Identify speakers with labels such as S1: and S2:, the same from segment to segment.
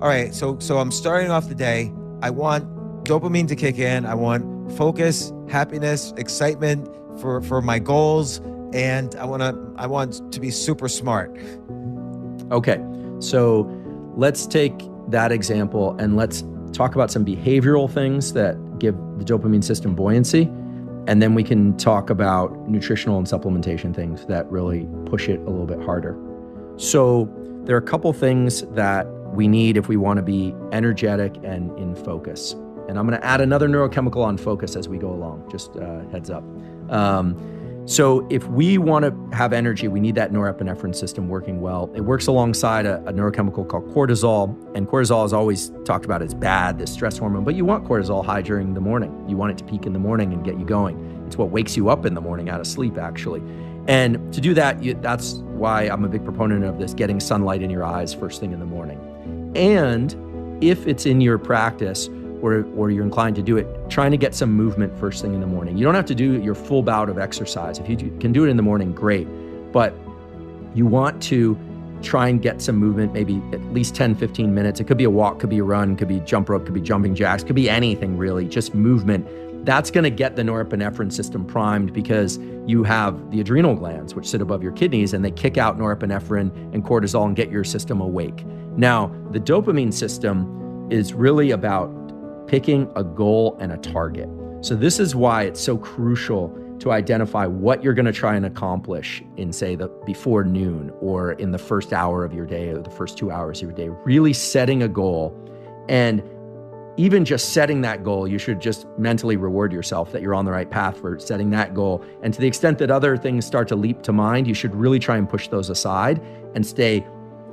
S1: all right, so I'm starting off the day. I want dopamine to kick in. I want focus, happiness, excitement for my goals, and I want to be super smart.
S2: Okay, so let's take that example and let's talk about some behavioral things that give the dopamine system buoyancy. And then we can talk about nutritional and supplementation things that really push it a little bit harder. So there are a couple things that we need if we want to be energetic and in focus. And I'm going to add another neurochemical on focus as we go along, just heads up. So if we want to have energy, we need that norepinephrine system working well. It works alongside a neurochemical called cortisol. And cortisol is always talked about as bad, this stress hormone, but you want cortisol high during the morning. You want it to peak in the morning and get you going. It's what wakes you up in the morning out of sleep, actually. And to do that, that's why I'm a big proponent of this, getting sunlight in your eyes first thing in the morning. And if it's in your practice, or you're inclined to do it, trying to get some movement first thing in the morning. You don't have to do your full bout of exercise. If you can do it in the morning, great. But you want to try and get some movement, maybe at least 10, 15 minutes. It could be a walk, could be a run, could be jump rope, could be jumping jacks, could be anything really, just movement. That's going to get the norepinephrine system primed because you have the adrenal glands, which sit above your kidneys, and they kick out norepinephrine and cortisol and get your system awake. Now, the dopamine system is really about picking a goal and a target. So this is why it's so crucial to identify what you're going to try and accomplish in, say, before noon or in the first hour of your day or the first 2 hours of your day. Really setting a goal, and even just setting that goal, you should just mentally reward yourself that you're on the right path for setting that goal. And to the extent that other things start to leap to mind, you should really try and push those aside and stay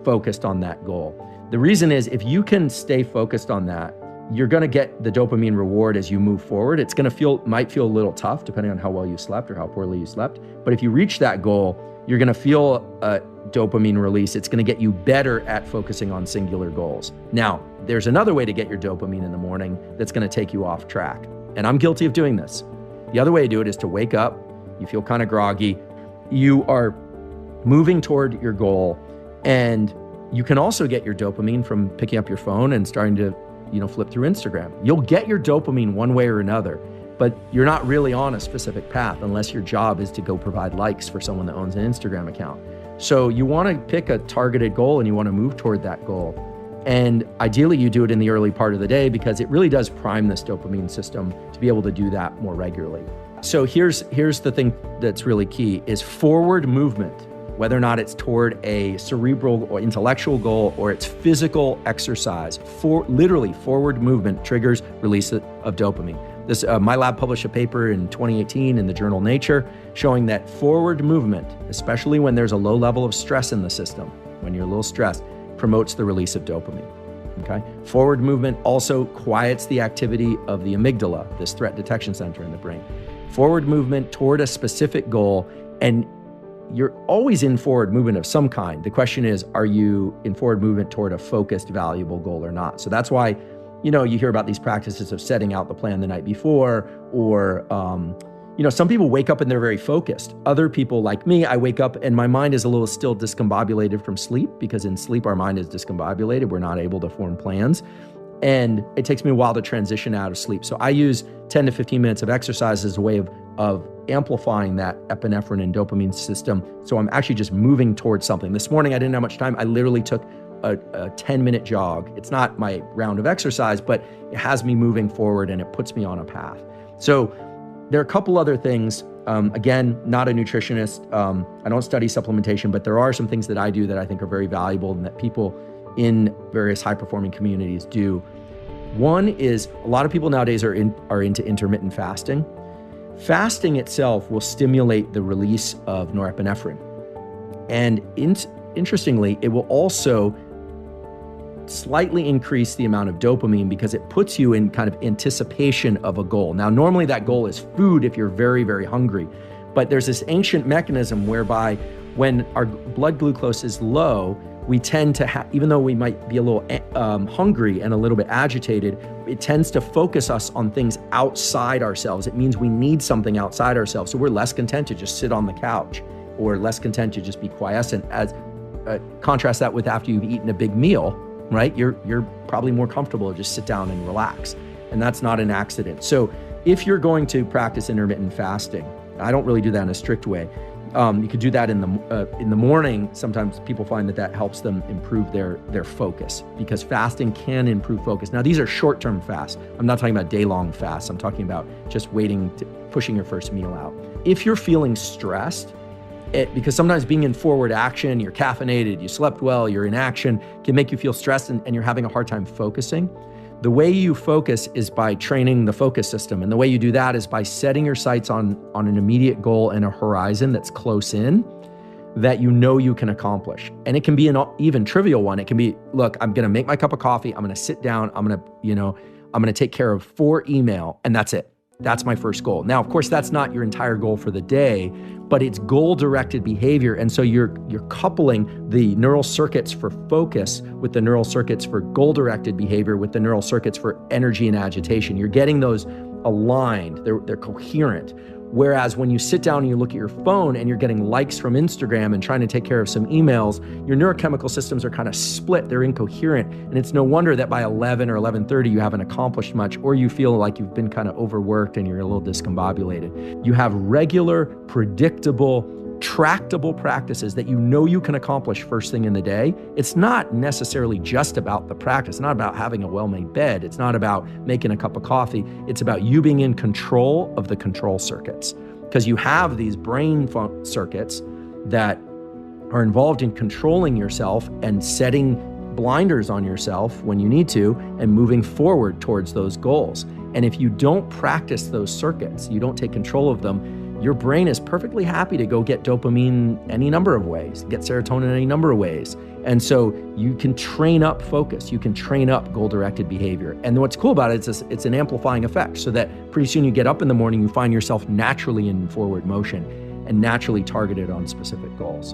S2: focused on that goal. The reason is, if you can stay focused on that, you're going to get the dopamine reward as you move forward. It's going to might feel a little tough depending on how well you slept or how poorly you slept. But if you reach that goal, you're going to feel a dopamine release. It's going to get you better at focusing on singular goals. Now, there's another way to get your dopamine in the morning that's going to take you off track. And I'm guilty of doing this. The other way to do it is to wake up, you feel kind of groggy, you are moving toward your goal, and you can also get your dopamine from picking up your phone and starting to flip through Instagram. You'll get your dopamine one way or another, but you're not really on a specific path unless your job is to go provide likes for someone that owns an Instagram account. So you want to pick a targeted goal and you want to move toward that goal. And ideally you do it in the early part of the day because it really does prime this dopamine system to be able to do that more regularly. So here's the thing that's really key is forward movement. Whether or not it's toward a cerebral or intellectual goal or it's physical exercise, literally forward movement triggers release of dopamine. My lab published a paper in 2018 in the journal Nature showing that forward movement, especially when there's a low level of stress in the system, when you're a little stressed, promotes the release of dopamine. Okay? Forward movement also quiets the activity of the amygdala, this threat detection center in the brain. Forward movement toward a specific goal, and you're always in forward movement of some kind. The question is, are you in forward movement toward a focused, valuable goal or not? So that's why, you hear about these practices of setting out the plan the night before, or, some people wake up and they're very focused. Other people, like me, I wake up and my mind is a little still discombobulated from sleep, because in sleep, our mind is discombobulated. We're not able to form plans. And it takes me a while to transition out of sleep. So I use 10 to 15 minutes of exercise as a way of amplifying that epinephrine and dopamine system. So I'm actually just moving towards something. This morning, I didn't have much time. I literally took a 10-minute jog. It's not my round of exercise, but it has me moving forward and it puts me on a path. So there are a couple other things. Again, not a nutritionist. I don't study supplementation, but there are some things that I do that I think are very valuable and that people in various high-performing communities do. One is, a lot of people nowadays are into intermittent fasting. Fasting itself will stimulate the release of norepinephrine. And interestingly, it will also slightly increase the amount of dopamine because it puts you in kind of anticipation of a goal. Now, normally that goal is food if you're very, very hungry. But there's this ancient mechanism whereby when our blood glucose is low, we tend to even though we might be a little hungry and a little bit agitated, it tends to focus us on things outside ourselves. It means we need something outside ourselves. So we're less content to just sit on the couch or less content to just be quiescent. As contrast that with after you've eaten a big meal, right? You're probably more comfortable to just sit down and relax. And that's not an accident. So if you're going to practice intermittent fasting, I don't really do that in a strict way. You could do that in the morning. Sometimes people find that helps them improve their focus, because fasting can improve focus. Now, these are short-term fasts. I'm not talking about day-long fasts. I'm talking about just pushing your first meal out. If you're feeling stressed, because sometimes being in forward action, you're caffeinated, you slept well, you're in action, can make you feel stressed and you're having a hard time focusing. The way you focus is by training the focus system. And the way you do that is by setting your sights on an immediate goal and a horizon that's close in that you know you can accomplish. And it can be an even trivial one. It can be, look, I'm going to make my cup of coffee. I'm going to sit down. I'm going to take care of 4 email, and that's it. That's my first goal. Now, of course, that's not your entire goal for the day, but it's goal-directed behavior. And so you're coupling the neural circuits for focus with the neural circuits for goal-directed behavior with the neural circuits for energy and agitation. You're getting those aligned. They're coherent. Whereas when you sit down and you look at your phone and you're getting likes from Instagram and trying to take care of some emails, your neurochemical systems are kind of split. They're incoherent. And it's no wonder that by 11 or 11:30, you haven't accomplished much, or you feel like you've been kind of overworked and you're a little discombobulated. You have regular, predictable, tractable practices that you know you can accomplish first thing in the day. It's not necessarily just about the practice. It's not about having a well-made bed. It's not about making a cup of coffee. It's about you being in control of the control circuits, because you have these brain circuits that are involved in controlling yourself and setting blinders on yourself when you need to and moving forward towards those goals. And if you don't practice those circuits, you don't take control of them, your brain is perfectly happy to go get dopamine any number of ways, get serotonin any number of ways. And so you can train up focus, you can train up goal-directed behavior. And what's cool about it is it's an amplifying effect, so that pretty soon you get up in the morning, you find yourself naturally in forward motion and naturally targeted on specific goals.